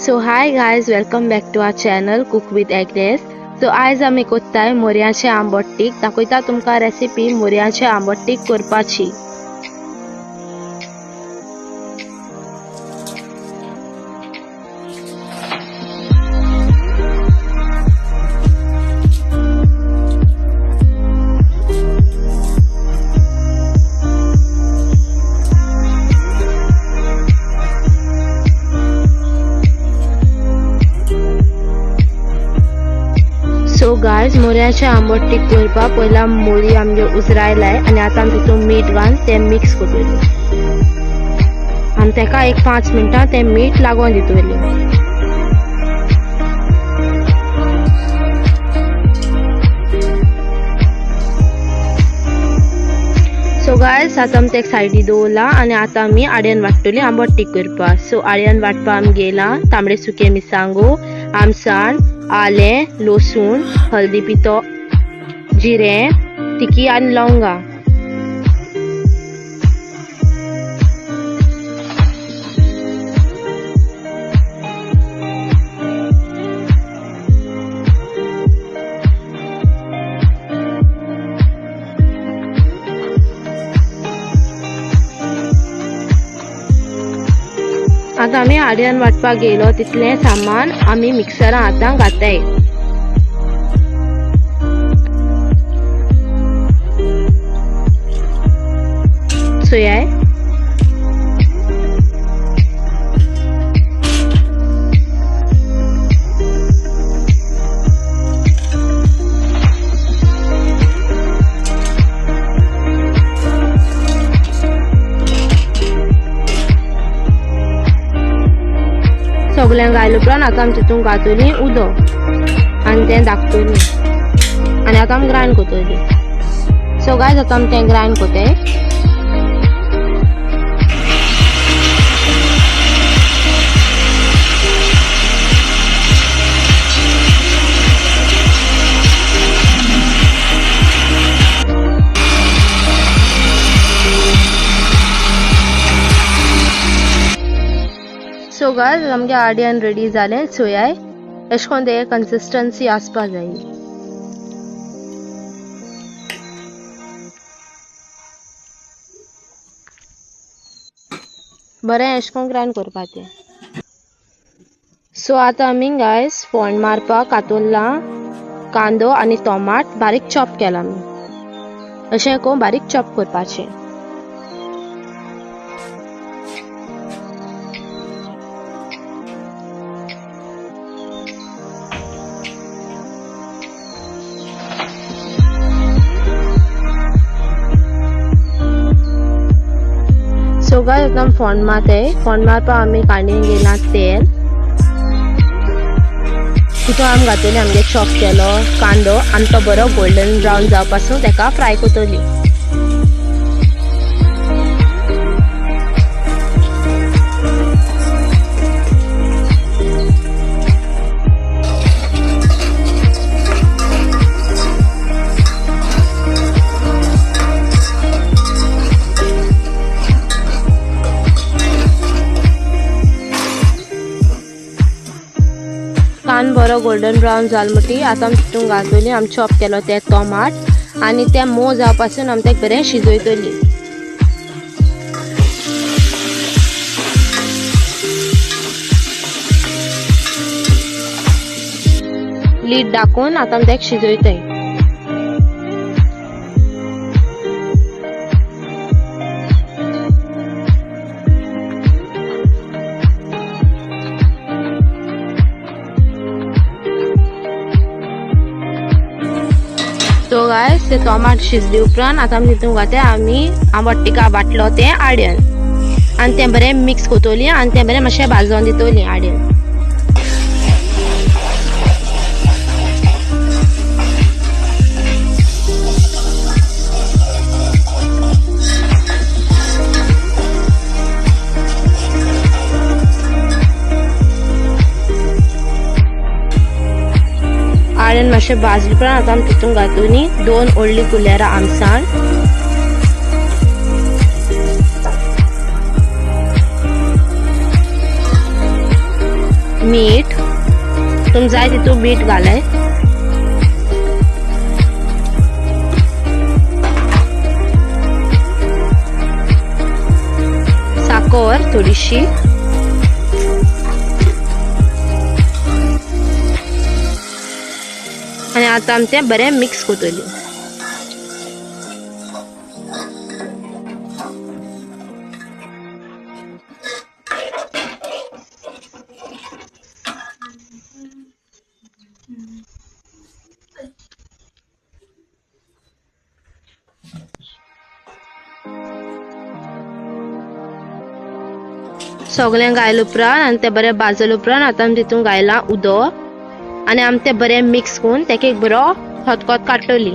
So hi guys, welcome back to our channel cook with Agnes. So आयज आमी कोत्ताय मोरयाचे आंबोट्टीक. दाखयता तुमकां रेसिपी मोरयाचे आंबोट्टीक करपाची. सो गायज, मोरयाचे आंबोट्टीक करपा पयला मोरी आमगे उजरायलाय आनी आतां आमी तितून मीठ घालून ते मिक्स करतली आनी तेका एक 5 मिनटां ते मीठ लागोन दितली. सो गायज, आतां आमी तेका सायडी दवरला आनी आतां आमी आड्यान वांट्टली आंबोट्टीक करपा. सो आड्यान वांटपा आमी गेला तांबडे सुके मिरसांगो, आमसाण, आलें, लसूण, हळदी पिठो, जिरें, तिखी आनी लवंगा. आता आमी आड्यान वांटपाक गेलो तितलें सामान आमी मिक्सरान आतां घाताय. सोयाय सगळ्यांक घायले उपरांत आतां आमी तितून घातली उदक आनी तें धाकटली आनी आतां आमी ग्रायंड करतली. सो गायज, आतां आमी तें ग्रायंड करताय. सो गायज, आमगे आड्यान रेडी जालें. सोयाय अशें करून तें कन्सिस्टन्सी आसपा जाय. बरें अशें करून ग्रायंड करपा तें. सो आतां आमी गायज फोण्ण मारपाक कातुरला कांदो आनी टोमाट बारीक चॉप केला. आमी अशें करून बारीक चॉप करपाचें. सो गायज, आतां फोण्ण मारताय. फोण्ण मारपा आमी काडून गेला तेल. तितून आमी घातली आमगे चॉप केलो कांदो आनी तो बरो गोल्डन ब्रावन जावं पासून तेका फ्राय करतली. कान बरो गोल्डन ब्रावन जाल म्हणटी आतां आमी तितून घातली आमी चॉप केलो ते टोमाट आनी ते मोव जावं पासून आमी तेका बरें शिजयतली. लीड दाखोवन आतां आमी तेका शिजयताय. सो गायज, ते टोमाट शिजले उपरांत आतां आमी तितून घातले आमी आंबोट्टीका वांटलो तें आड्यान आनी तें बरें मिक्स करतली आनी तें बरें मातशें भाजोन दितली आड्यान. आड्यान मातशें भाजले उपरांत आतां आमी तितून घातली 2 व्हडली कुलेरां आमसाण, मीठ, तुमक जाय तितून मीठ घालाय, साखर थोडीशी, आणि आता आमी तें बरें मिक्स करतली. सगळें घायले उपरांत आनी तें बरें भाजले उपरांत आता आमी तितून घायलां उदक आनी आमी तें बरें मिक्स करून तेका एक बरो खतखतो काडटली.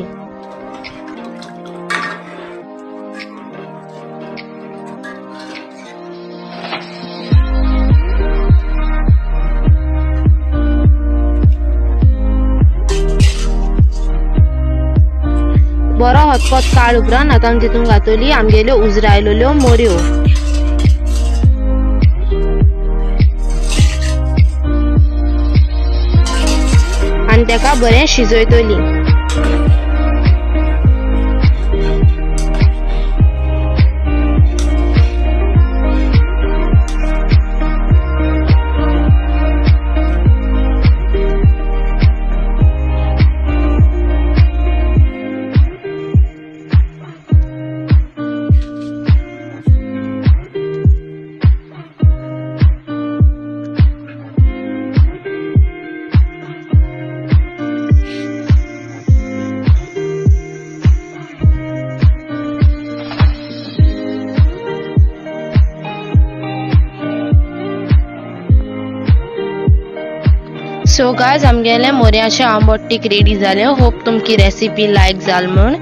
बरो खतखतो काड उपरांत आता आमी तितून घातली आमगेल्यो उजरायलेल्यो मोऱ्यो. आणि तेका बरें शिजयतली. सो गायज आमगेले मोऱ्याचे आंबट तीख रेडी जाले. होप तुमकी रेसिपी लायक जाल म्हण.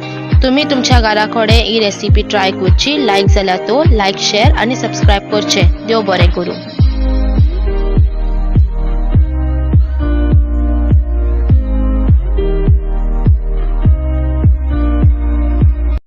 तुम्ही तुमच्या घरा कडेन ही रेसिपी ट्राय करची. लायक जाल्यार तो लायक शेअर आणि सबस्क्राईब करचे. देव बरें करूं.